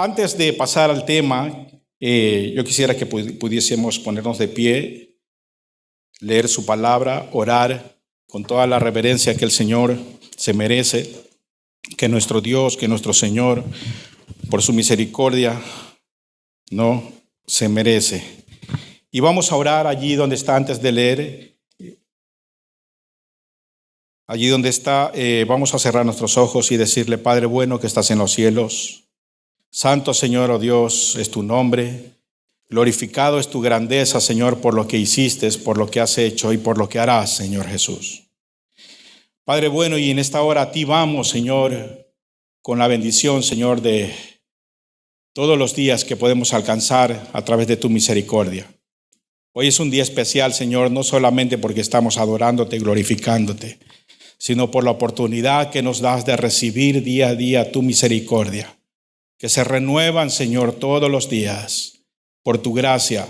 Antes de pasar al tema, yo quisiera que pudiésemos ponernos de pie, leer su palabra, orar con toda la reverencia que el Señor se merece, que nuestro Dios, que nuestro Señor, por su misericordia, no se merece. Y vamos a orar allí donde está antes de leer. Allí donde está, vamos a cerrar nuestros ojos y decirle: Padre bueno que estás en los cielos, santo Señor, oh Dios, es tu nombre. Glorificado es tu grandeza, Señor, por lo que hiciste, por lo que has hecho y por lo que harás, Señor Jesús. Padre bueno, y en esta hora a ti vamos, Señor, con la bendición, Señor, de todos los días que podemos alcanzar a través de tu misericordia. Hoy es un día especial, Señor, no solamente porque estamos adorándote y glorificándote, sino por la oportunidad que nos das de recibir día a día tu misericordia, que se renuevan, Señor, todos los días, por tu gracia,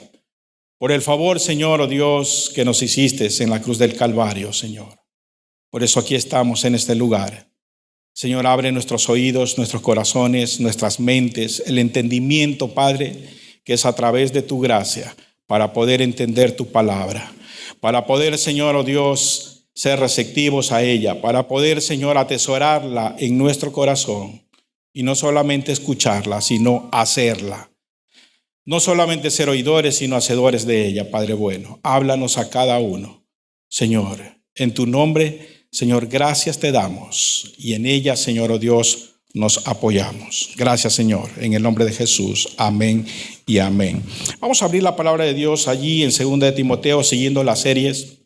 por el favor, Señor, oh Dios, que nos hiciste en la cruz del Calvario, Señor. Por eso aquí estamos en este lugar. Señor, abre nuestros oídos, nuestros corazones, nuestras mentes, el entendimiento, Padre, que es a través de tu gracia, para poder entender tu palabra, para poder, Señor, oh Dios, ser receptivos a ella, para poder, Señor, atesorarla en nuestro corazón y no solamente escucharla, sino hacerla. No solamente ser oidores, sino hacedores de ella, Padre bueno. Háblanos a cada uno, Señor, en tu nombre, Señor, gracias te damos y en ella, Señor, oh Dios, nos apoyamos. Gracias, Señor, en el nombre de Jesús. Amén y amén. Vamos a abrir la palabra de Dios allí en 2 de Timoteo, siguiendo las series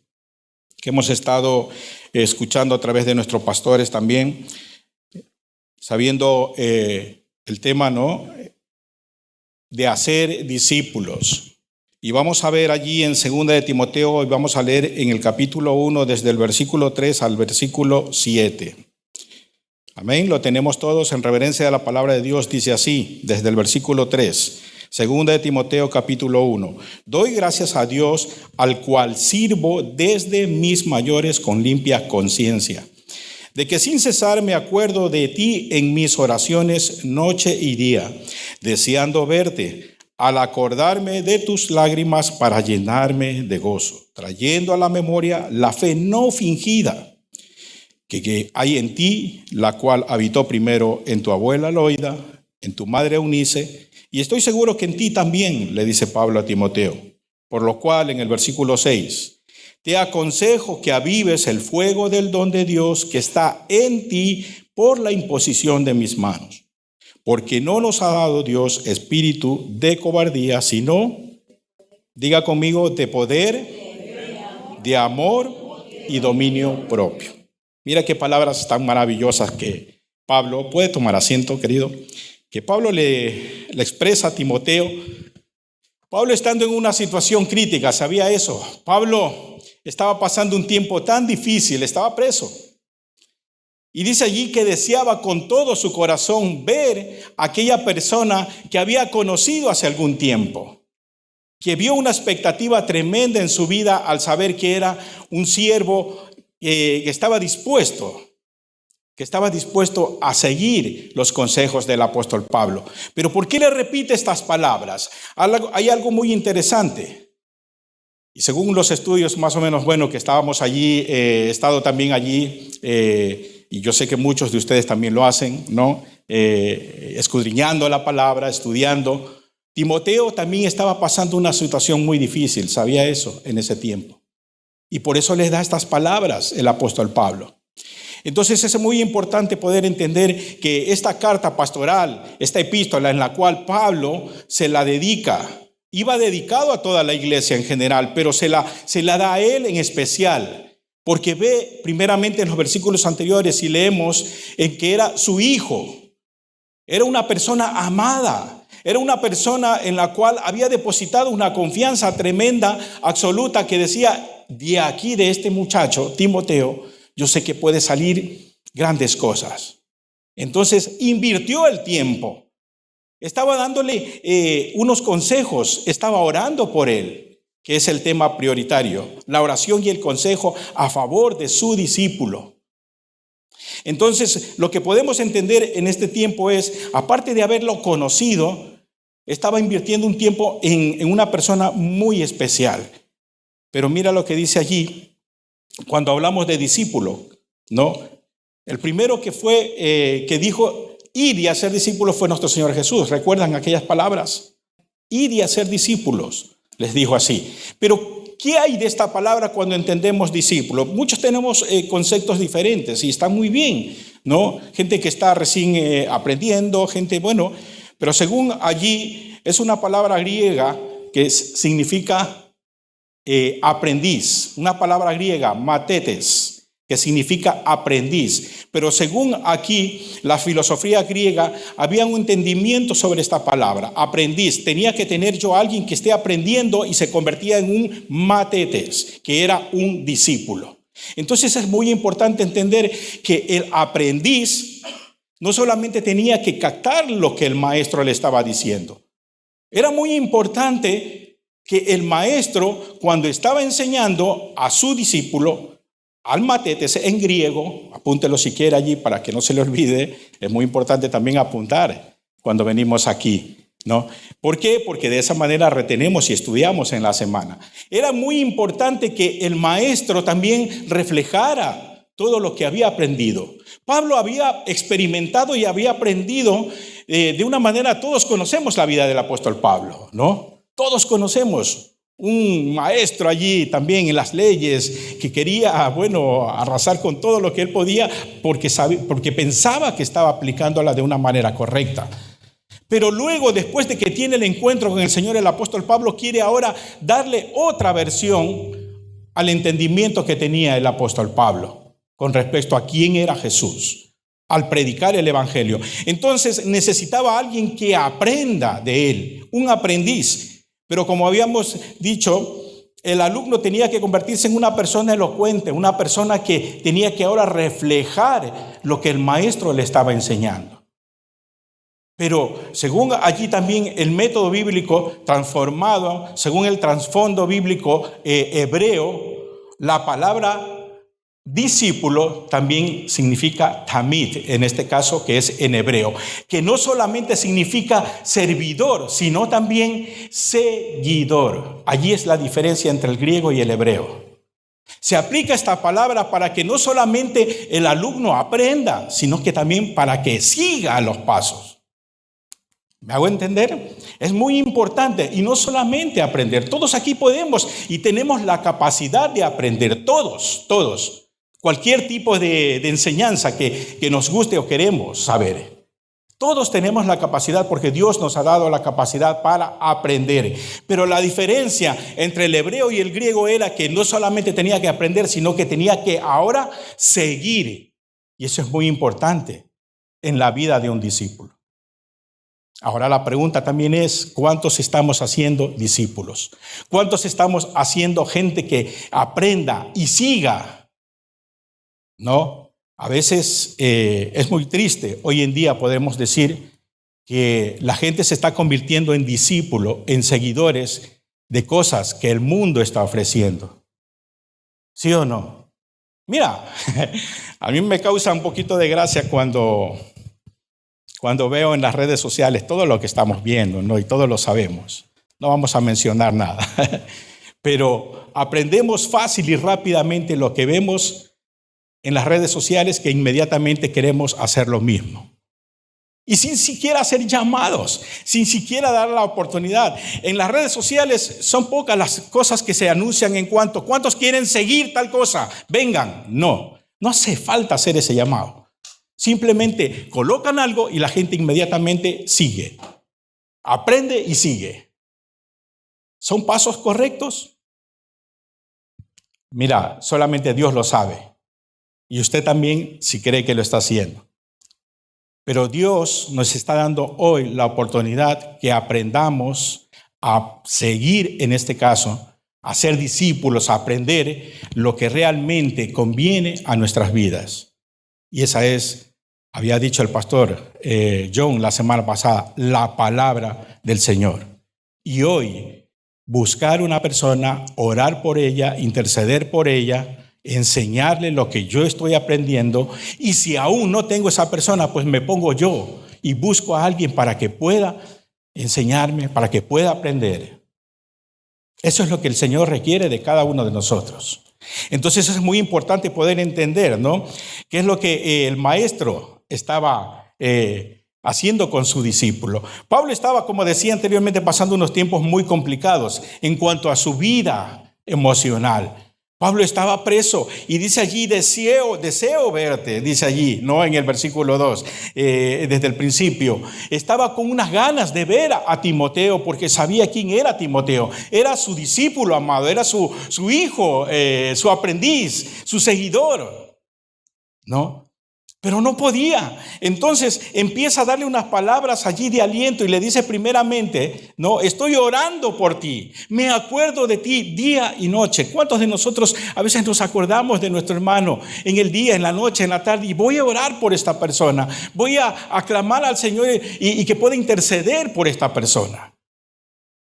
que hemos estado escuchando a través de nuestros pastores también, sabiendo el tema, ¿no?, de hacer discípulos. Y vamos a ver allí en 2 de Timoteo, y vamos a leer en el capítulo 1, desde el versículo 3 al versículo 7. Amén, lo tenemos todos en reverencia de la palabra de Dios. Dice así, desde el versículo 3, 2 de Timoteo capítulo 1. Doy gracias a Dios, al cual sirvo desde mis mayores con limpia conciencia, de que sin cesar me acuerdo de ti en mis oraciones noche y día, deseando verte, al acordarme de tus lágrimas para llenarme de gozo, trayendo a la memoria la fe no fingida que hay en ti, la cual habitó primero en tu abuela Loida, en tu madre Eunice, y estoy seguro que en ti también, le dice Pablo a Timoteo. Por lo cual, en el versículo 6, te aconsejo que avives el fuego del don de Dios que está en ti por la imposición de mis manos. Porque no nos ha dado Dios espíritu de cobardía, sino, diga conmigo, de poder, de amor y dominio propio. Mira qué palabras tan maravillosas que Pablo, puede tomar asiento, querido, que Pablo le expresa a Timoteo. Pablo estando en una situación crítica, sabía eso. Pablo estaba pasando un tiempo tan difícil, estaba preso. Y dice allí que deseaba con todo su corazón ver a aquella persona que había conocido hace algún tiempo, que vio una expectativa tremenda en su vida al saber que era un siervo que estaba dispuesto a seguir los consejos del apóstol Pablo. Pero ¿por qué le repite estas palabras? Hay algo muy interesante. Y según los estudios más o menos que estábamos allí, he estado también allí, y yo sé que muchos de ustedes también lo hacen, ¿no? Escudriñando la palabra, estudiando. Timoteo también estaba pasando una situación muy difícil, sabía eso en ese tiempo. Y por eso les da estas palabras el apóstol Pablo. Entonces es muy importante poder entender que esta carta pastoral, esta epístola en la cual Pablo se la dedica, iba dedicado a toda la iglesia en general, pero se la da a él en especial, porque ve primeramente en los versículos anteriores y leemos en que era su hijo, era una persona amada, era una persona en la cual había depositado una confianza tremenda, absoluta, que decía, de aquí, de este muchacho, Timoteo, yo sé que puede salir grandes cosas. Entonces invirtió el tiempo. Estaba dándole unos consejos, estaba orando por él, que es el tema prioritario, la oración y el consejo a favor de su discípulo. Entonces, lo que podemos entender en este tiempo es, aparte de haberlo conocido, estaba invirtiendo un tiempo en una persona muy especial. Pero mira lo que dice allí, cuando hablamos de discípulo, ¿no? El primero que dijo, id y hacer discípulos fue nuestro Señor Jesús. ¿Recuerdan aquellas palabras? Id y hacer discípulos, les dijo así. Pero, ¿qué hay de esta palabra cuando entendemos discípulo? Muchos tenemos conceptos diferentes y está muy bien, ¿no? Gente que está recién aprendiendo, gente, bueno, pero según allí es una palabra griega que significa aprendiz, una palabra griega, matetes, que significa aprendiz. Pero según aquí, la filosofía griega, había un entendimiento sobre esta palabra, aprendiz. Tenía que tener yo a alguien que esté aprendiendo y se convertía en un matetes, que era un discípulo. Entonces es muy importante entender que el aprendiz no solamente tenía que captar lo que el maestro le estaba diciendo. Era muy importante que el maestro, cuando estaba enseñando a su discípulo, al matetes en griego, apúntelo si quiere allí para que no se le olvide, es muy importante también apuntar cuando venimos aquí, ¿no? ¿Por qué? Porque de esa manera retenemos y estudiamos en la semana. Era muy importante que el maestro también reflejara todo lo que había aprendido. Pablo había experimentado y había aprendido de una manera, todos conocemos la vida del apóstol Pablo, ¿no? Todos conocemos un maestro allí también en las leyes que quería, arrasar con todo lo que él podía porque pensaba que estaba aplicándola de una manera correcta. Pero luego, después de que tiene el encuentro con el Señor, el apóstol Pablo quiere ahora darle otra versión al entendimiento que tenía el apóstol Pablo con respecto a quién era Jesús al predicar el evangelio. Entonces necesitaba a alguien que aprenda de él, un aprendiz. Pero como habíamos dicho, el alumno tenía que convertirse en una persona elocuente, una persona que tenía que ahora reflejar lo que el maestro le estaba enseñando. Pero según allí también el método bíblico transformado, según el trasfondo bíblico hebreo, la palabra discípulo también significa tamid, en este caso que es en hebreo, que no solamente significa servidor, sino también seguidor. Allí es la diferencia entre el griego y el hebreo. Se aplica esta palabra para que no solamente el alumno aprenda, sino que también para que siga los pasos. ¿Me hago entender? Es muy importante y no solamente aprender. Todos aquí podemos y tenemos la capacidad de aprender, todos. Cualquier tipo de enseñanza que nos guste o queremos saber. Todos tenemos la capacidad porque Dios nos ha dado la capacidad para aprender. Pero la diferencia entre el hebreo y el griego era que no solamente tenía que aprender, sino que tenía que ahora seguir. Y eso es muy importante en la vida de un discípulo. Ahora la pregunta también es, ¿cuántos estamos haciendo discípulos? ¿Cuántos estamos haciendo gente que aprenda y siga? No, a veces es muy triste. Hoy en día podemos decir que la gente se está convirtiendo en discípulo, en seguidores de cosas que el mundo está ofreciendo. ¿Sí o no? Mira, a mí me causa un poquito de gracia cuando veo en las redes sociales todo lo que estamos viendo, ¿no? Y todos lo sabemos. No vamos a mencionar nada. Pero aprendemos fácil y rápidamente lo que vemos en las redes sociales que inmediatamente queremos hacer lo mismo. Y sin siquiera hacer llamados, sin siquiera dar la oportunidad. En las redes sociales son pocas las cosas que se anuncian en cuanto, ¿cuántos quieren seguir tal cosa? Vengan. No hace falta hacer ese llamado. Simplemente colocan algo y la gente inmediatamente sigue. Aprende y sigue. ¿Son pasos correctos? Mira, solamente Dios lo sabe. Y usted también, si cree que lo está haciendo. Pero Dios nos está dando hoy la oportunidad que aprendamos a seguir, en este caso, a ser discípulos, a aprender lo que realmente conviene a nuestras vidas. Y esa es, había dicho el pastor John la semana pasada, la palabra del Señor. Y hoy, buscar una persona, orar por ella, interceder por ella, enseñarle lo que yo estoy aprendiendo, y si aún no tengo esa persona, pues me pongo yo y busco a alguien para que pueda enseñarme, para que pueda aprender. Eso es lo que el Señor requiere de cada uno de nosotros. Entonces es muy importante poder entender, ¿no?, qué es lo que el maestro estaba haciendo con su discípulo. Pablo estaba, como decía anteriormente, pasando unos tiempos muy complicados en cuanto a su vida emocional. Pablo estaba preso y dice allí, deseo verte, dice allí, ¿no?, en el versículo 2, desde el principio. Estaba con unas ganas de ver a Timoteo porque sabía quién era Timoteo. Era su discípulo amado, era su hijo, su aprendiz, su seguidor, ¿no? Pero no podía. Entonces empieza a darle unas palabras allí de aliento y le dice primeramente, no, estoy orando por ti, me acuerdo de ti día y noche. ¿Cuántos de nosotros a veces nos acordamos de nuestro hermano en el día, en la noche, en la tarde? Y voy a orar por esta persona, voy a aclamar al Señor y que pueda interceder por esta persona.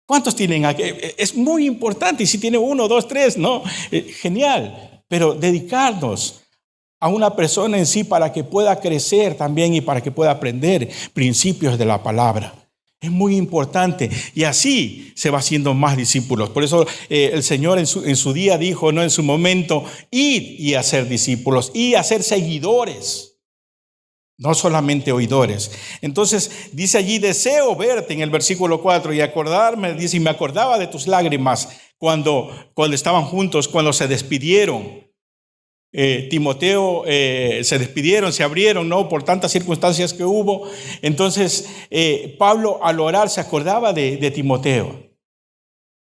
¿Cuántos tienen aquí? Es muy importante. Y si tiene 1, 2, 3, no, genial. Pero dedicarnos a una persona en sí para que pueda crecer también y para que pueda aprender principios de la palabra. Es muy importante y así se va haciendo más discípulos. Por eso el Señor en su día dijo, no, en su momento, ir y hacer discípulos y hacer seguidores, no solamente oidores. Entonces dice allí, deseo verte en el versículo 4 y acordarme, dice, y me acordaba de tus lágrimas cuando estaban juntos, cuando se despidieron. Timoteo, se despidieron, se abrieron, ¿no?, por tantas circunstancias que hubo. Entonces Pablo al orar se acordaba de Timoteo.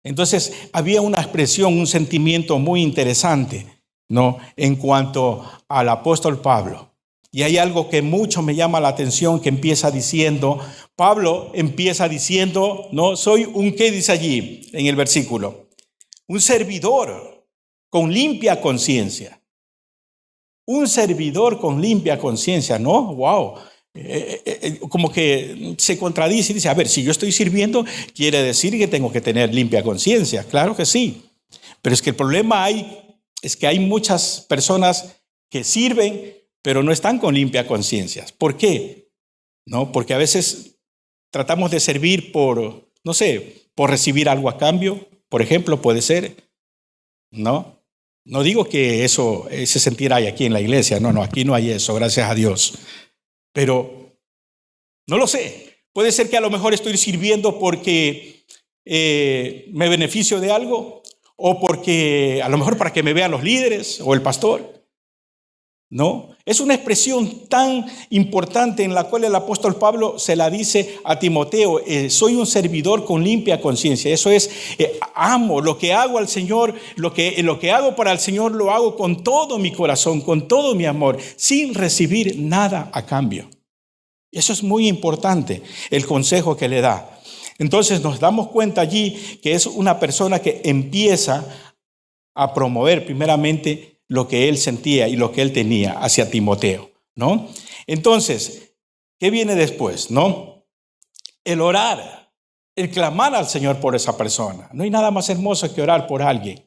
Entonces había una expresión, un sentimiento muy interesante, ¿no?, en cuanto al apóstol Pablo. Y hay algo que mucho me llama la atención, que empieza diciendo, Pablo empieza diciendo, ¿no?, soy un, ¿qué dice allí en el versículo? Un servidor con limpia conciencia. Un servidor con limpia conciencia, ¿no? ¡Wow! Como que se contradice y dice, a ver, si yo estoy sirviendo, quiere decir que tengo que tener limpia conciencia. Claro que sí. Pero es que el problema es que hay muchas personas que sirven, pero no están con limpia conciencia. ¿Por qué? ¿No? Porque a veces tratamos de servir por, no sé, por recibir algo a cambio, por ejemplo, puede ser, ¿no? No digo que ese sentir hay aquí en la iglesia, no, aquí no hay eso, gracias a Dios. Pero no lo sé, puede ser que a lo mejor estoy sirviendo porque me beneficio de algo, o porque a lo mejor para que me vean los líderes o el pastor. No, es una expresión tan importante en la cual el apóstol Pablo se la dice a Timoteo, soy un servidor con limpia conciencia. Eso es, amo lo que hago al Señor, lo que hago para el Señor lo hago con todo mi corazón, con todo mi amor, sin recibir nada a cambio. Eso es muy importante, el consejo que le da. Entonces nos damos cuenta allí que es una persona que empieza a promover primeramente lo que él sentía y lo que él tenía hacia Timoteo, ¿no? Entonces, ¿qué viene después, no? El orar, el clamar al Señor por esa persona. No hay nada más hermoso que orar por alguien.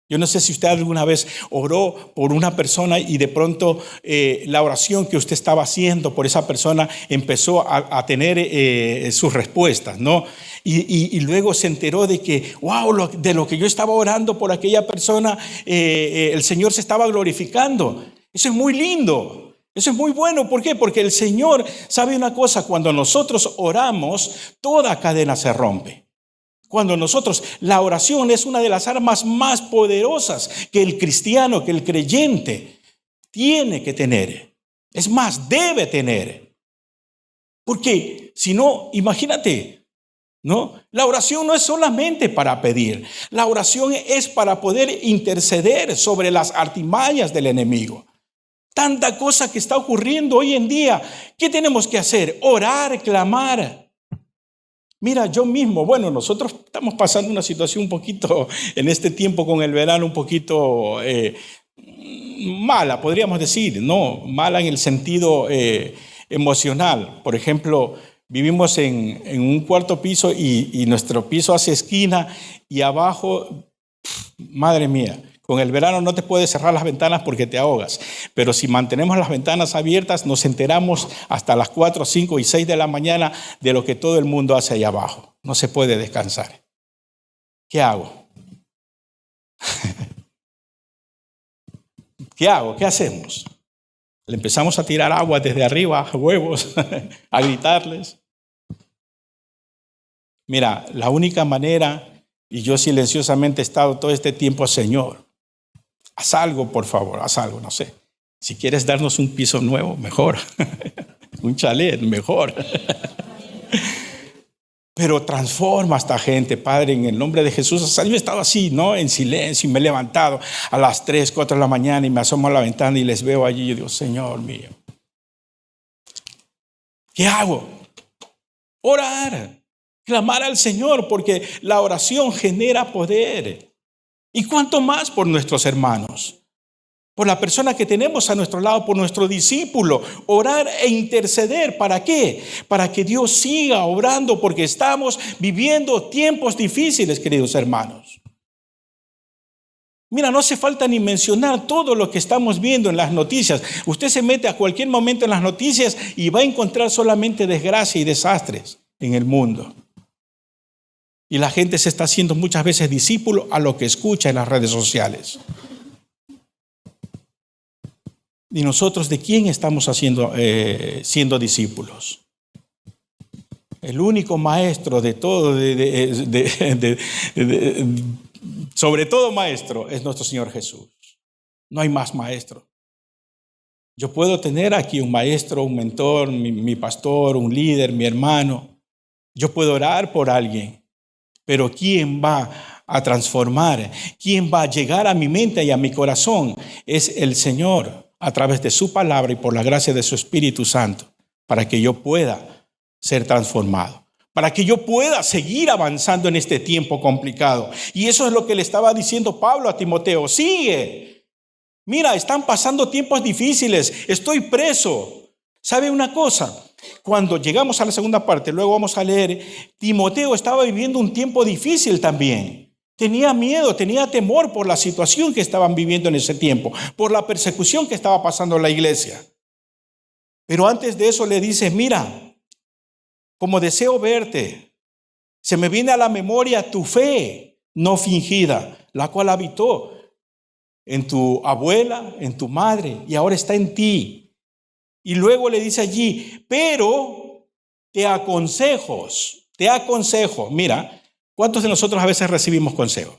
Yo no sé si usted alguna vez oró por una persona y de pronto la oración que usted estaba haciendo por esa persona empezó a tener sus respuestas, ¿no? Y luego se enteró de que, wow, de lo que yo estaba orando por aquella persona, el Señor se estaba glorificando. Eso es muy lindo, eso es muy bueno. ¿Por qué? Porque el Señor sabe una cosa, cuando nosotros oramos, toda cadena se rompe. Cuando la oración es una de las armas más poderosas que el cristiano, que el creyente tiene que tener. Es más, debe tener. Porque si no, imagínate, ¿no? La oración no es solamente para pedir. La oración es para poder interceder sobre las artimañas del enemigo. Tanta cosa que está ocurriendo hoy en día. ¿Qué tenemos que hacer? Orar, clamar. Mira, yo mismo, bueno, nosotros estamos pasando una situación un poquito, en este tiempo con el verano, un poquito mala, podríamos decir, ¿no? Mala en el sentido emocional. Por ejemplo, vivimos en un cuarto piso y nuestro piso hace esquina y abajo, madre mía, Con el verano no te puedes cerrar las ventanas porque te ahogas. Pero si mantenemos las ventanas abiertas, nos enteramos hasta las 4, 5 y 6 de la mañana de lo que todo el mundo hace allá abajo. No se puede descansar. ¿Qué hago? ¿Qué hago? ¿Qué hacemos? Le empezamos a tirar agua desde arriba, huevos, a gritarles. Mira, la única manera, y yo silenciosamente he estado todo este tiempo, Señor, haz algo, por favor, haz algo, no sé. Si quieres darnos un piso nuevo, mejor. Un chalet, mejor. Pero transforma a esta gente, Padre, en el nombre de Jesús. O sea, yo he estado así, ¿no? En silencio, y me he levantado a las 3, 4 de la mañana y me asomo a la ventana y les veo allí. Y yo digo, Señor mío, ¿qué hago? Orar, clamar al Señor, porque la oración genera poder. ¿Y cuánto más por nuestros hermanos? Por la persona que tenemos a nuestro lado, por nuestro discípulo, orar e interceder. ¿Para qué? Para que Dios siga obrando, porque estamos viviendo tiempos difíciles, queridos hermanos. Mira, no hace falta ni mencionar todo lo que estamos viendo en las noticias. Usted se mete a cualquier momento en las noticias y va a encontrar solamente desgracia y desastres en el mundo. Y la gente se está haciendo muchas veces discípulo a lo que escucha en las redes sociales. ¿Y nosotros de quién estamos siendo discípulos? El único maestro de todo, sobre todo maestro, es nuestro Señor Jesús. No hay más maestro. Yo puedo tener aquí un maestro, un mentor, mi pastor, un líder, mi hermano. Yo puedo orar por alguien, pero ¿quién va a transformar? ¿Quién va a llegar a mi mente y a mi corazón? Es el Señor, a través de su palabra y por la gracia de su Espíritu Santo, para que yo pueda ser transformado, para que yo pueda seguir avanzando en este tiempo complicado. Y eso es lo que le estaba diciendo Pablo a Timoteo. Sigue. Mira, están pasando tiempos difíciles. Estoy preso. ¿Sabe una cosa? Cuando llegamos a la segunda parte, luego vamos a leer, Timoteo estaba viviendo un tiempo difícil también. Tenía miedo, tenía temor por la situación que estaban viviendo en ese tiempo, por la persecución que estaba pasando en la iglesia. Pero antes de eso le dice, mira, como deseo verte, se me viene a la memoria tu fe no fingida, la cual habitó en tu abuela, en tu madre, y ahora está en ti. Y luego le dice allí, pero te aconsejo, mira, ¿cuántos de nosotros a veces recibimos consejo?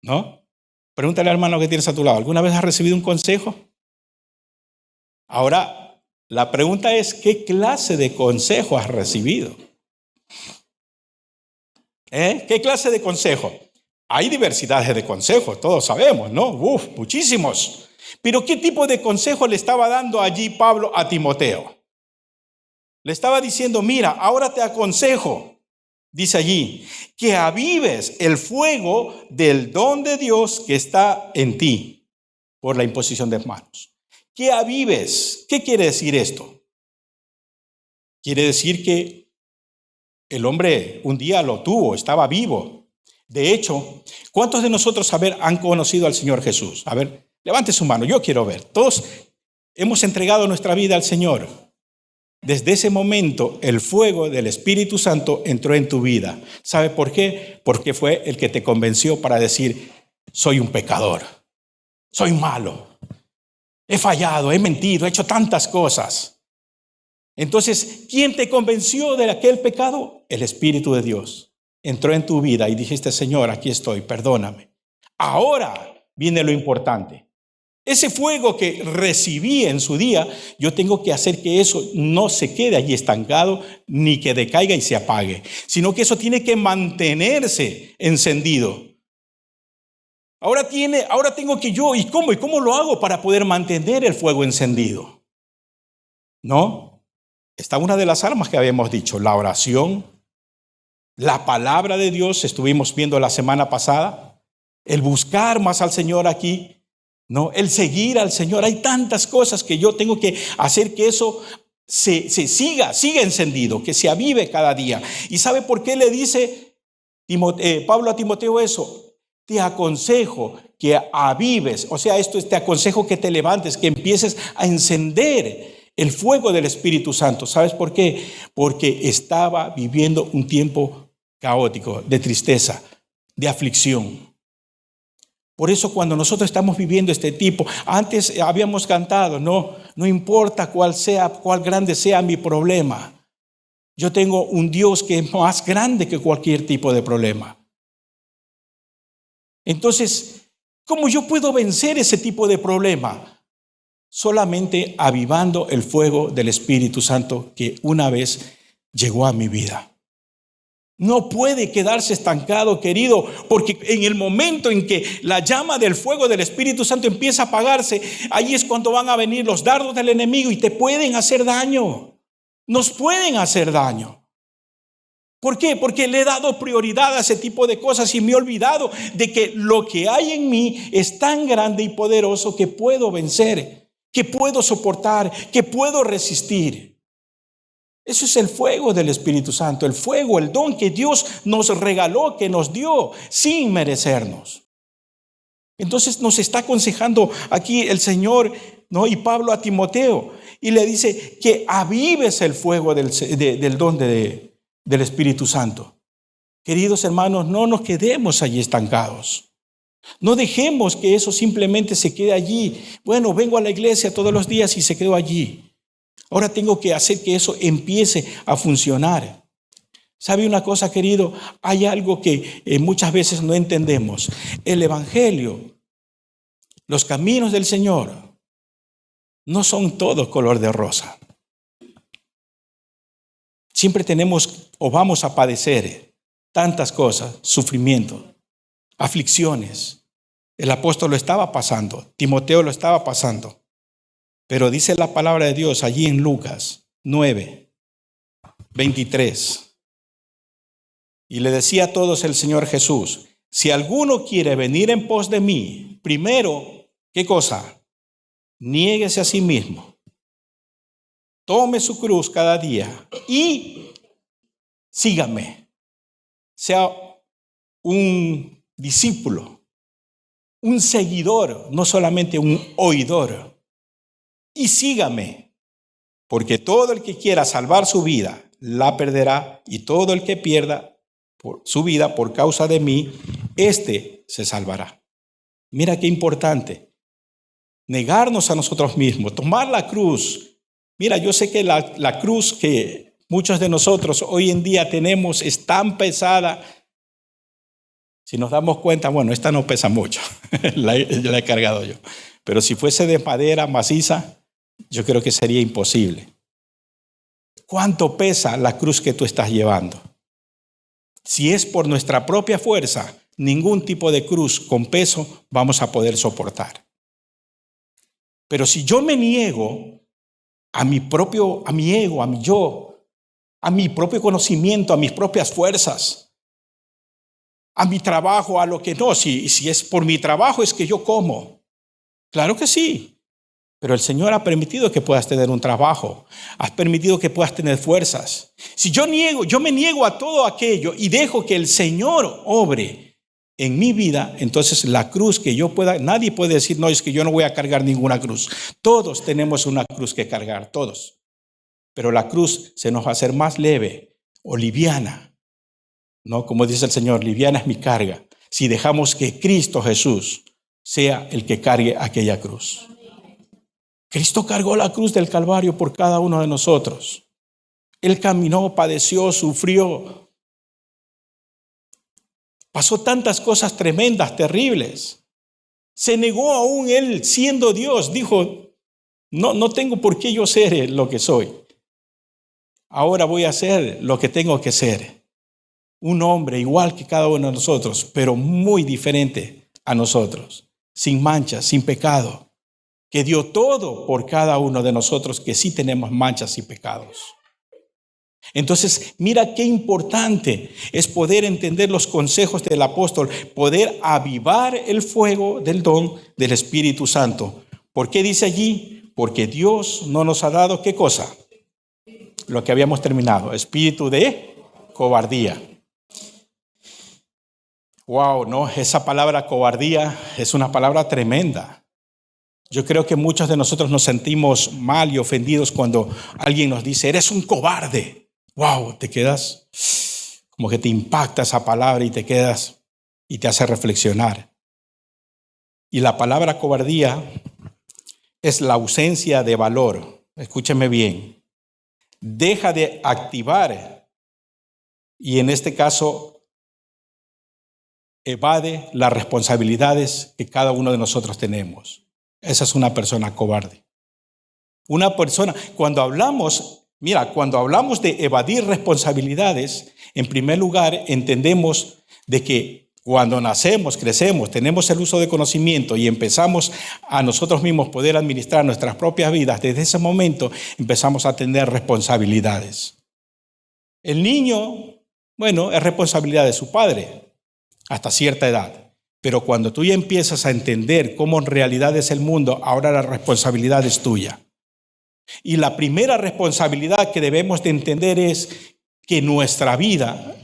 ¿No? Pregúntale al hermano que tienes a tu lado, ¿alguna vez has recibido un consejo? Ahora, la pregunta es, ¿qué clase de consejo has recibido? ¿Qué clase de consejo? Hay diversidades de consejos, todos sabemos, ¿no? Muchísimos. Pero ¿qué tipo de consejo le estaba dando allí Pablo a Timoteo? Le estaba diciendo, mira, ahora te aconsejo, dice allí, que avives el fuego del don de Dios que está en ti por la imposición de manos. Que avives. ¿Qué quiere decir esto? Quiere decir que el hombre un día lo tuvo, estaba vivo. De hecho, ¿cuántos de nosotros han conocido al Señor Jesús? A ver, levante su mano, yo quiero ver. Todos hemos entregado nuestra vida al Señor. Desde ese momento, el fuego del Espíritu Santo entró en tu vida. ¿Sabe por qué? Porque fue el que te convenció para decir, soy un pecador, soy malo, he fallado, he mentido, he hecho tantas cosas. Entonces, ¿quién te convenció de aquel pecado? El Espíritu de Dios. Entró en tu vida y dijiste, Señor, aquí estoy, perdóname. Ahora viene lo importante. Ese fuego que recibí en su día, yo tengo que hacer que eso no se quede allí estancado, ni que decaiga y se apague, sino que eso tiene que mantenerse encendido. Ahora tengo que ¿y cómo lo hago para poder mantener el fuego encendido? ¿No? Está una de las armas que habíamos dicho, la oración, la palabra de Dios, estuvimos viendo la semana pasada, el buscar más al Señor aquí, ¿no? El seguir al Señor. Hay tantas cosas que yo tengo que hacer que eso se siga encendido, que se avive cada día. ¿Y sabe por qué le dice Pablo a Timoteo eso? Te aconsejo que avives. O sea, te aconsejo que te levantes, que empieces a encender el fuego del Espíritu Santo. ¿Sabes por qué? Porque estaba viviendo un tiempo caótico, de tristeza, de aflicción. Por eso cuando nosotros estamos viviendo este tipo, antes habíamos cantado, no importa cuál grande sea mi problema. Yo tengo un Dios que es más grande que cualquier tipo de problema. Entonces, ¿cómo yo puedo vencer ese tipo de problema? Solamente avivando el fuego del Espíritu Santo que una vez llegó a mi vida. No puede quedarse estancado, querido, porque en el momento en que la llama del fuego del Espíritu Santo empieza a apagarse, ahí es cuando van a venir los dardos del enemigo y te pueden hacer daño. Nos pueden hacer daño. ¿Por qué? Porque le he dado prioridad a ese tipo de cosas y me he olvidado de que lo que hay en mí es tan grande y poderoso que puedo vencer, que puedo soportar, que puedo resistir. Eso es el fuego del Espíritu Santo, el fuego, el don que Dios nos regaló, que nos dio sin merecernos. Entonces nos está aconsejando aquí el Señor, y Pablo a Timoteo, y le dice que avives el fuego del don del Espíritu Santo. Queridos hermanos, no nos quedemos allí estancados. No dejemos que eso simplemente se quede allí. Bueno, vengo a la iglesia todos los días y se quedó allí. Ahora tengo que hacer que eso empiece a funcionar. ¿Sabe una cosa, querido? Hay algo que muchas veces no entendemos. El Evangelio, los caminos del Señor, no son todos color de rosa. Siempre tenemos o vamos a padecer tantas cosas, sufrimiento, aflicciones. El apóstol lo estaba pasando, Timoteo lo estaba pasando. Pero dice la palabra de Dios allí en Lucas 9:23. Y le decía a todos el Señor Jesús: si alguno quiere venir en pos de mí, primero, ¿qué cosa? Niéguese a sí mismo. Tome su cruz cada día y sígame. Sea un discípulo, un seguidor, no solamente un oidor. Y sígame, porque todo el que quiera salvar su vida, la perderá, y todo el que pierda su vida por causa de mí, éste se salvará. Mira qué importante. Negarnos a nosotros mismos, tomar la cruz. Mira, yo sé que la cruz que muchos de nosotros hoy en día tenemos es tan pesada. Si nos damos cuenta, bueno, esta no pesa mucho, la he cargado yo. Pero si fuese de madera maciza, yo creo que sería imposible. ¿Cuánto pesa la cruz que tú estás llevando? Si es por nuestra propia fuerza, ningún tipo de cruz con peso vamos a poder soportar. Pero si yo me niego a mi ego, a mi yo, a mi propio conocimiento, a mis propias fuerzas, a mi trabajo, a lo que no, si es por mi trabajo es que yo como. Claro que sí. Pero el Señor ha permitido que puedas tener un trabajo. Has permitido que puedas tener fuerzas. Si yo me niego a todo aquello y dejo que el Señor obre en mi vida, entonces la cruz que yo pueda, nadie puede decir, no, es que yo no voy a cargar ninguna cruz. Todos tenemos una cruz que cargar, todos. Pero la cruz se nos va a hacer más leve o liviana. No, como dice el Señor, liviana es mi carga. Si dejamos que Cristo Jesús sea el que cargue aquella cruz. Cristo cargó la cruz del Calvario por cada uno de nosotros. Él caminó, padeció, sufrió. Pasó tantas cosas tremendas, terribles. Se negó aún él siendo Dios. Dijo, no tengo por qué yo ser lo que soy. Ahora voy a ser lo que tengo que ser. Un hombre igual que cada uno de nosotros, pero muy diferente a nosotros. Sin manchas, sin pecado. Que dio todo por cada uno de nosotros que sí tenemos manchas y pecados. Entonces, mira qué importante es poder entender los consejos del apóstol, poder avivar el fuego del don del Espíritu Santo. ¿Por qué dice allí? Porque Dios no nos ha dado, ¿qué cosa? Lo que habíamos terminado, espíritu de cobardía. Wow, no, esa palabra cobardía es una palabra tremenda. Yo creo que muchos de nosotros nos sentimos mal y ofendidos cuando alguien nos dice, eres un cobarde. Wow, te quedas, como que te impacta esa palabra y te quedas y te hace reflexionar. Y la palabra cobardía es la ausencia de valor. Escúcheme bien. Deja de activar y en este caso evade las responsabilidades que cada uno de nosotros tenemos. Esa es una persona cobarde. Una persona, cuando hablamos de evadir responsabilidades, en primer lugar entendemos de que cuando nacemos, crecemos, tenemos el uso de conocimiento y empezamos a nosotros mismos poder administrar nuestras propias vidas, desde ese momento empezamos a tener responsabilidades. El niño, es responsabilidad de su padre hasta cierta edad. Pero cuando tú ya empiezas a entender cómo en realidad es el mundo, ahora la responsabilidad es tuya. Y la primera responsabilidad que debemos de entender es que nuestra vida,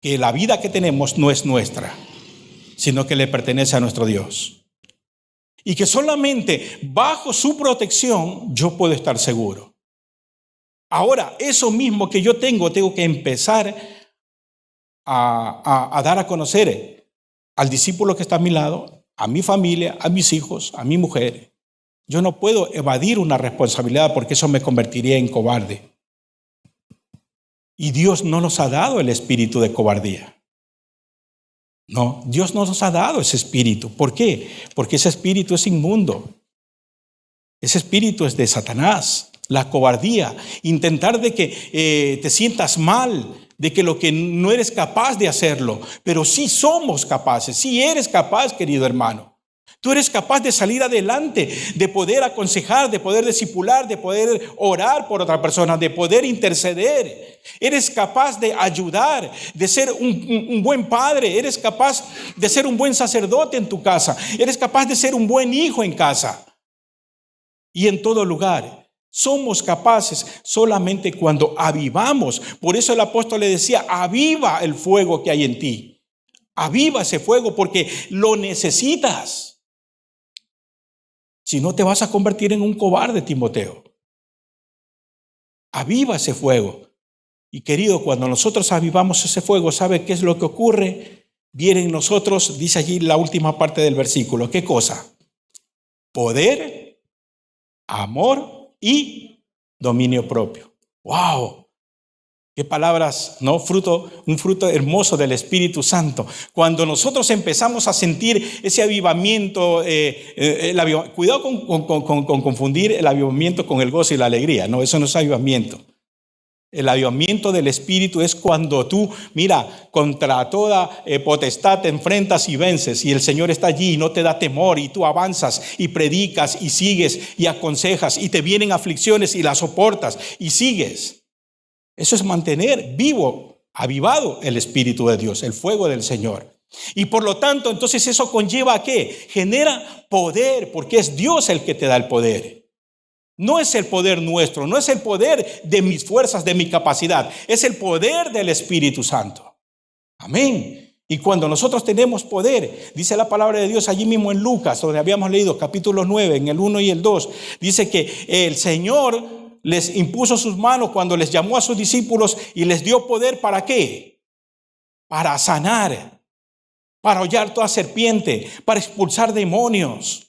que la vida que tenemos no es nuestra, sino que le pertenece a nuestro Dios. Y que solamente bajo su protección yo puedo estar seguro. Ahora, eso mismo que yo tengo que empezar a dar a conocer al discípulo que está a mi lado, a mi familia, a mis hijos, a mi mujer. Yo no puedo evadir una responsabilidad porque eso me convertiría en cobarde. Y Dios no nos ha dado el espíritu de cobardía. No, Dios no nos ha dado ese espíritu. ¿Por qué? Porque ese espíritu es inmundo. Ese espíritu es de Satanás. La cobardía, intentar de que te sientas mal, de que lo que no eres capaz de hacerlo, pero sí somos capaces, sí eres capaz, querido hermano. Tú eres capaz de salir adelante, de poder aconsejar, de poder discipular, de poder orar por otra persona, de poder interceder. Eres capaz de ayudar, de ser un buen padre, eres capaz de ser un buen sacerdote en tu casa, eres capaz de ser un buen hijo en casa y en todo lugar. Somos capaces solamente cuando avivamos. Por eso el apóstol le decía, aviva el fuego que hay en ti. Aviva ese fuego porque lo necesitas. Si no, te vas a convertir en un cobarde, Timoteo. Aviva ese fuego. Y querido, cuando nosotros avivamos ese fuego, ¿sabe qué es lo que ocurre? Viene en nosotros, dice allí la última parte del versículo. ¿Qué cosa? Poder, amor y dominio propio. ¡Wow! Qué palabras, ¿no? Un fruto hermoso del Espíritu Santo. Cuando nosotros empezamos a sentir ese avivamiento, cuidado con confundir el avivamiento con el gozo y la alegría. No, eso no es avivamiento. El avivamiento del Espíritu es cuando tú, contra toda potestad te enfrentas y vences y el Señor está allí y no te da temor y tú avanzas y predicas y sigues y aconsejas y te vienen aflicciones y las soportas y sigues. Eso es mantener vivo, avivado el Espíritu de Dios, el fuego del Señor. Y por lo tanto, entonces eso conlleva ¿a qué? Genera poder, porque es Dios el que te da el poder. No es el poder nuestro, no es el poder de mis fuerzas, de mi capacidad, es el poder del Espíritu Santo. Amén. Y cuando nosotros tenemos poder, dice la palabra de Dios allí mismo en Lucas, donde habíamos leído capítulo 9, en el 1 y el 2, dice que el Señor les impuso sus manos cuando les llamó a sus discípulos y les dio poder ¿para qué? Para sanar, para hollar toda serpiente, para expulsar demonios.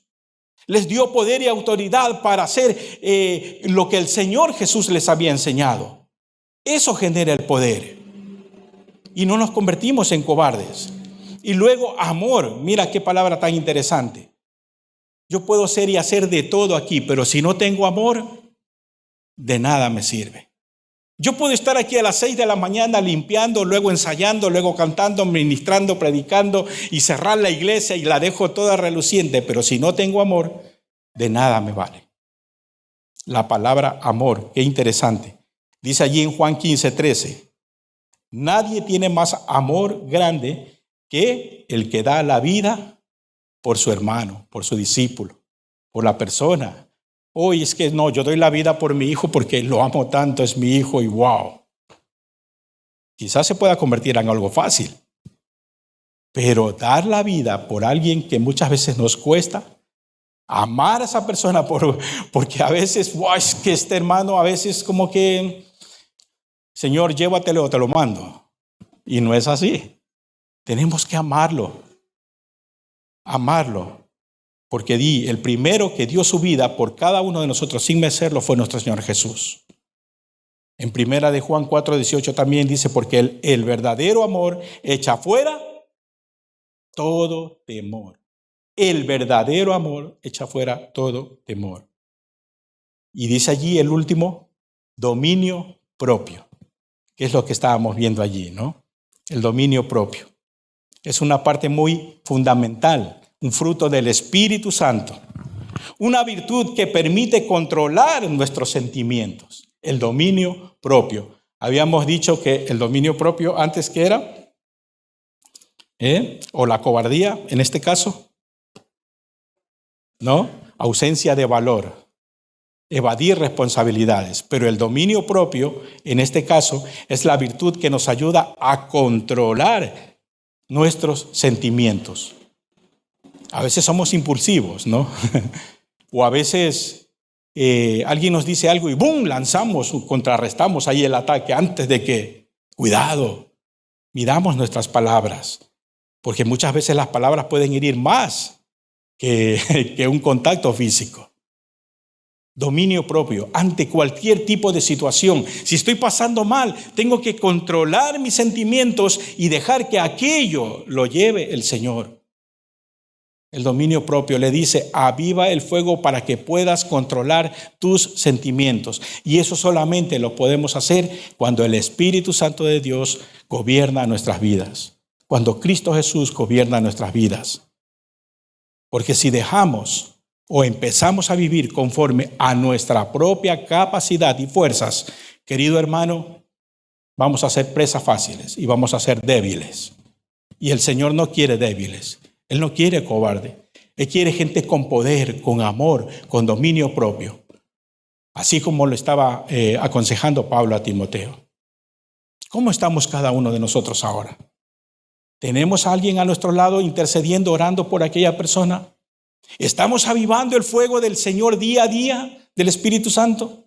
Les dio poder y autoridad para hacer lo que el Señor Jesús les había enseñado. Eso genera el poder. Y no nos convertimos en cobardes. Y luego amor. Mira qué palabra tan interesante. Yo puedo ser y hacer de todo aquí, pero si no tengo amor, de nada me sirve. Yo puedo estar aquí a las 6 de la mañana limpiando, luego ensayando, luego cantando, ministrando, predicando y cerrar la iglesia y la dejo toda reluciente, pero si no tengo amor, de nada me vale. La palabra amor, qué interesante. Dice allí en Juan 15:13, nadie tiene más amor grande que el que da la vida por su hermano, por su discípulo, por la persona. Hoy es que no, yo doy la vida por mi hijo porque lo amo tanto, es mi hijo y wow. Quizás se pueda convertir en algo fácil. Pero dar la vida por alguien que muchas veces nos cuesta, amar a esa persona porque a veces, es que este hermano a veces como que, Señor, llévatelo o te lo mando. Y no es así. Tenemos que amarlo. Amarlo. Porque el primero que dio su vida por cada uno de nosotros sin merecerlo fue nuestro Señor Jesús. En primera de Juan 4:18 también dice, porque el verdadero amor echa fuera todo temor. El verdadero amor echa fuera todo temor. Y dice allí el último, dominio propio, que es lo que estábamos viendo allí, ¿no? El dominio propio. Es una parte muy fundamental, un fruto del Espíritu Santo. Una virtud que permite controlar nuestros sentimientos. El dominio propio. Habíamos dicho que el dominio propio antes que era, o la cobardía en este caso, ¿no? Ausencia de valor, evadir responsabilidades. Pero el dominio propio, en este caso, es la virtud que nos ayuda a controlar nuestros sentimientos. A veces somos impulsivos, ¿no? O a veces alguien nos dice algo y ¡bum! Lanzamos, contrarrestamos ahí el ataque antes de que, cuidado, midamos nuestras palabras. Porque muchas veces las palabras pueden herir más que un contacto físico. Dominio propio ante cualquier tipo de situación. Si estoy pasando mal, tengo que controlar mis sentimientos y dejar que aquello lo lleve el Señor. El dominio propio le dice, aviva el fuego para que puedas controlar tus sentimientos. Y eso solamente lo podemos hacer cuando el Espíritu Santo de Dios gobierna nuestras vidas. Cuando Cristo Jesús gobierna nuestras vidas. Porque si dejamos o empezamos a vivir conforme a nuestra propia capacidad y fuerzas, querido hermano, vamos a ser presas fáciles y vamos a ser débiles. Y el Señor no quiere débiles. Él no quiere cobarde. Él quiere gente con poder, con amor, con dominio propio. Así como lo estaba aconsejando Pablo a Timoteo. ¿Cómo estamos cada uno de nosotros ahora? ¿Tenemos a alguien a nuestro lado intercediendo, orando por aquella persona? ¿Estamos avivando el fuego del Señor día a día, del Espíritu Santo?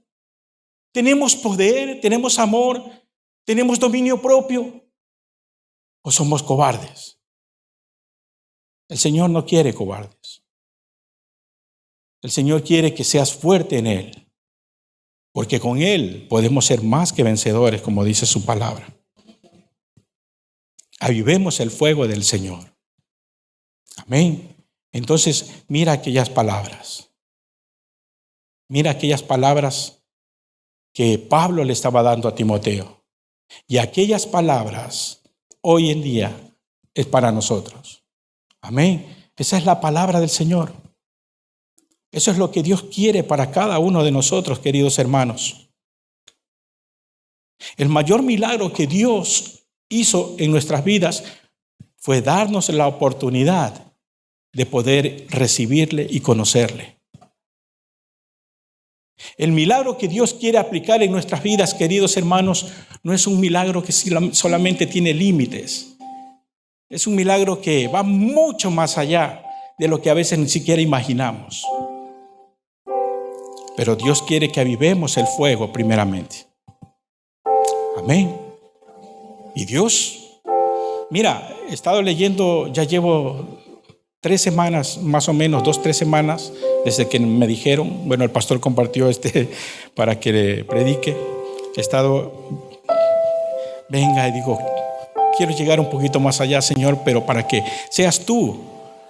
¿Tenemos poder? ¿Tenemos amor? ¿Tenemos dominio propio? ¿O somos cobardes? El Señor no quiere cobardes. El Señor quiere que seas fuerte en Él, porque con Él podemos ser más que vencedores, como dice su palabra. Avivemos el fuego del Señor. Amén. Entonces, mira aquellas palabras. Mira aquellas palabras que Pablo le estaba dando a Timoteo. Y aquellas palabras hoy en día es para nosotros. Amén. Esa es la palabra del Señor. Eso es lo que Dios quiere para cada uno de nosotros, queridos hermanos. El mayor milagro que Dios hizo en nuestras vidas fue darnos la oportunidad de poder recibirle y conocerle. El milagro que Dios quiere aplicar en nuestras vidas, queridos hermanos, no es un milagro que solamente tiene límites. Es un milagro que va mucho más allá de lo que a veces ni siquiera imaginamos. Pero Dios quiere que avivemos el fuego primeramente. Amén. Y Dios, mira, he estado leyendo, ya llevo 3 semanas, más o menos, 2-3 semanas, desde que me dijeron, bueno, el pastor compartió para que le predique. He estado, venga, y digo, quiero llegar un poquito más allá, Señor, pero para que seas tú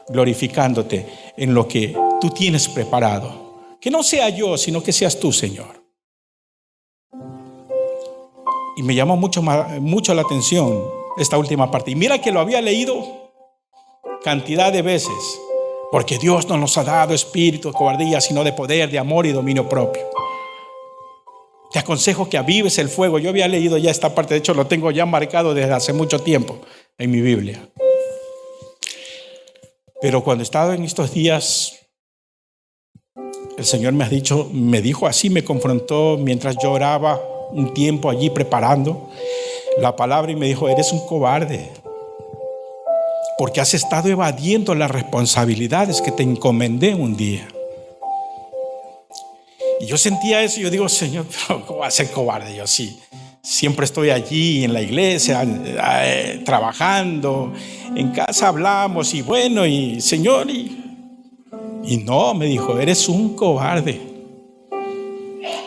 glorificándote en lo que tú tienes preparado. Que no sea yo, sino que seas tú, Señor. Y me llamó mucho la atención esta última parte. Y mira que lo había leído cantidad de veces. Porque Dios no nos ha dado espíritu de cobardía, sino de poder, de amor y dominio propio. Te aconsejo que avives el fuego. Yo había leído ya esta parte, de hecho lo tengo ya marcado desde hace mucho tiempo en mi Biblia. Pero cuando estaba en estos días, el Señor me dijo así, me confrontó mientras yo oraba un tiempo allí preparando la palabra y me dijo, eres un cobarde. porque has estado evadiendo las responsabilidades que te encomendé un día. Y yo sentía eso y yo digo, Señor, pero ¿cómo va a ser cobarde? Yo sí, siempre estoy allí en la iglesia, trabajando, en casa hablamos y bueno, y Señor, y no, me dijo, eres un cobarde,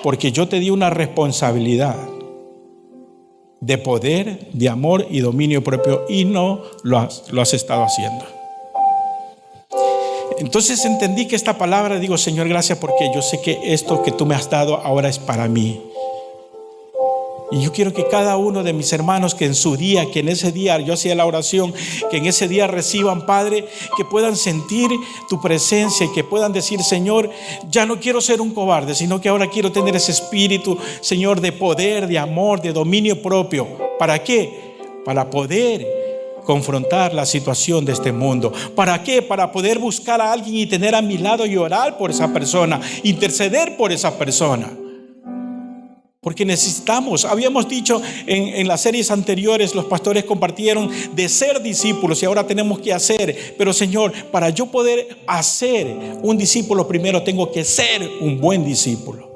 porque yo te di una responsabilidad de poder, de amor y dominio propio y no lo has estado haciendo. Entonces entendí que esta palabra, digo, Señor, gracias, porque yo sé que esto que tú me has dado ahora es para mí. Y yo quiero que cada uno de mis hermanos que en su día, que en ese día yo hacía la oración, que en ese día reciban, Padre, que puedan sentir tu presencia y que puedan decir, Señor, ya no quiero ser un cobarde, sino que ahora quiero tener ese espíritu, Señor, de poder, de amor, de dominio propio. ¿Para qué? Para poder confrontar la situación de este mundo. ¿Para qué? Para poder buscar a alguien y tener a mi lado y orar por esa persona, interceder por esa persona. Porque necesitamos, habíamos dicho en las series anteriores, los pastores compartieron de ser discípulos y ahora tenemos que hacer. Pero Señor, para yo poder hacer un discípulo, primero tengo que ser un buen discípulo.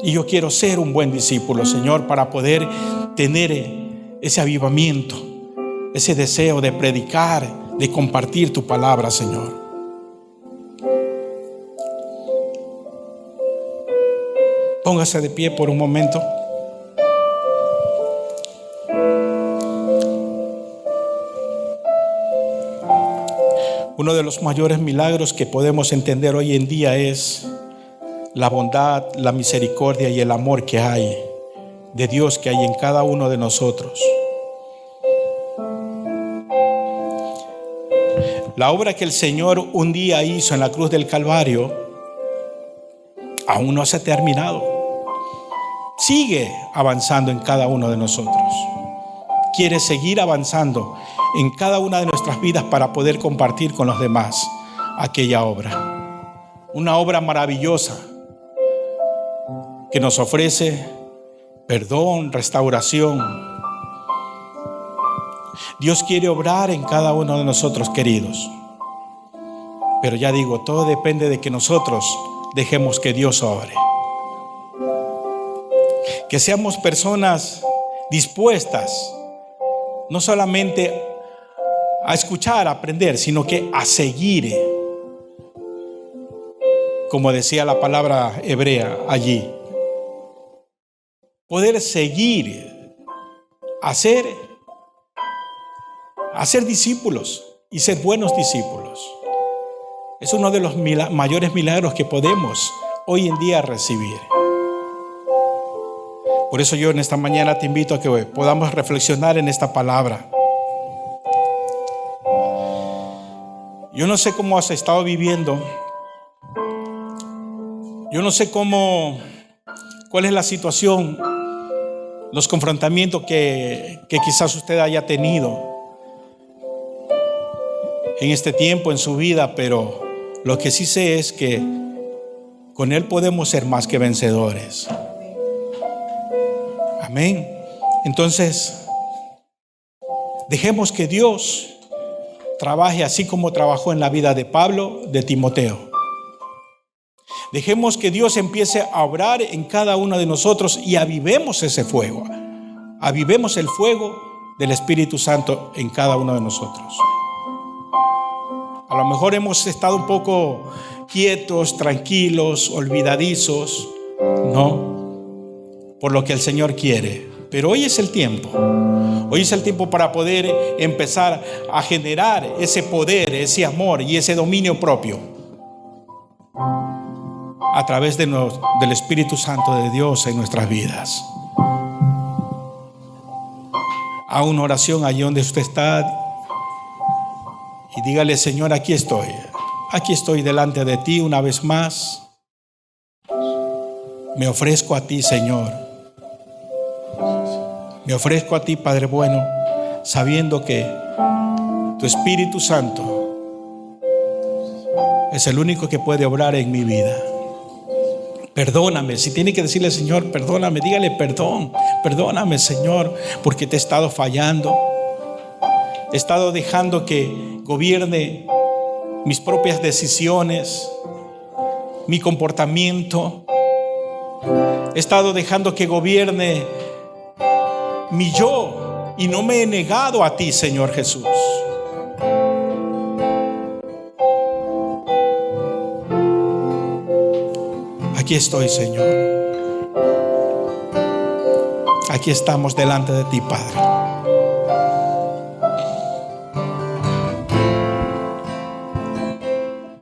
Y yo quiero ser un buen discípulo, Señor, para poder tener ese avivamiento, ese deseo de predicar, de compartir tu palabra, Señor. Póngase de pie por un momento. Uno de los mayores milagros que podemos entender hoy en día es la bondad, la misericordia y el amor que hay de Dios, que hay en cada uno de nosotros. La obra que el Señor un día hizo en la cruz del Calvario aún no se ha terminado. Sigue avanzando en cada uno de nosotros. Quiere seguir avanzando en cada una de nuestras vidas para poder compartir con los demás aquella obra. Una obra maravillosa que nos ofrece perdón, restauración. Dios quiere obrar en cada uno de nosotros, queridos. Pero ya digo, todo depende de que nosotros dejemos que Dios obre. Que seamos personas dispuestas no solamente a escuchar, a aprender, sino que a seguir. Como decía la palabra hebrea allí. Poder seguir, hacer discípulos y ser buenos discípulos. Es uno de los mayores milagros que podemos hoy en día recibir. Por eso yo en esta mañana te invito a que podamos reflexionar en esta palabra. Yo no sé cómo has estado viviendo. Yo no sé cuál es la situación, los confrontamientos que quizás usted haya tenido en este tiempo en su vida, pero lo que sí sé es que con Él podemos ser más que vencedores. Amén. Entonces, dejemos que Dios trabaje así como trabajó en la vida de Pablo, de Timoteo. Dejemos que Dios empiece a obrar en cada uno de nosotros y avivemos ese fuego. Avivemos el fuego del Espíritu Santo en cada uno de nosotros. A lo mejor hemos estado un poco quietos, tranquilos, olvidadizos, ¿no? Por lo que el Señor quiere. Pero hoy es el tiempo. Hoy es el tiempo para poder empezar a generar ese poder, ese amor y ese dominio propio a través del Espíritu Santo de Dios en nuestras vidas. Haga una oración allí donde usted está y dígale: Señor, aquí estoy delante de ti una vez más. Me ofrezco a ti, Señor. Me ofrezco a ti, Padre bueno, sabiendo que tu Espíritu Santo es el único que puede obrar en mi vida. Perdóname, si tiene que decirle: Señor, perdóname, dígale: perdóname, Señor, porque te he estado fallando. He estado dejando que gobierne mis propias decisiones, mi comportamiento. He estado dejando que gobierne mi yo y no me he negado a ti, Señor Jesús. Aquí estoy, Señor. Aquí estamos delante de ti, Padre.